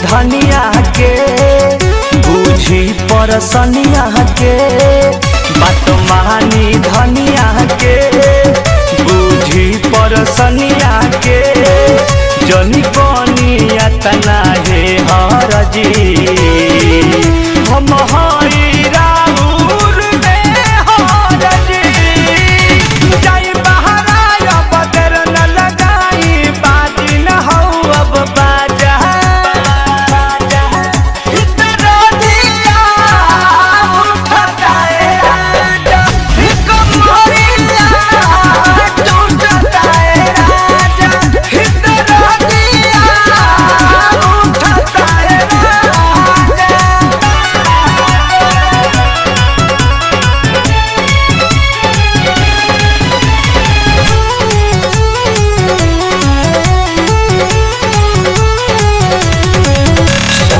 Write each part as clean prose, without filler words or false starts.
धनिया के बुझी परसनिया के बात मानी धनिया के बुझी परसनिया के जनी बनिया तना हे हरजी हम हई राउर में हरजी जाई बहरा बदर न लगाई बाजी न हो अब बाजा इतना दिया उठता है राजा कमरिया टूटता है राजा इतना दिया उठता है राजा।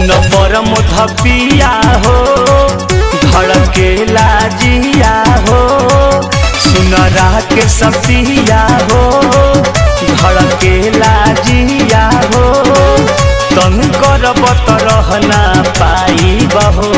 न परम धपिया हो धड़के लाजिया हो सुनरा के सपिया हो धड़के लाजिया हो तन करब त रहना पाई बहो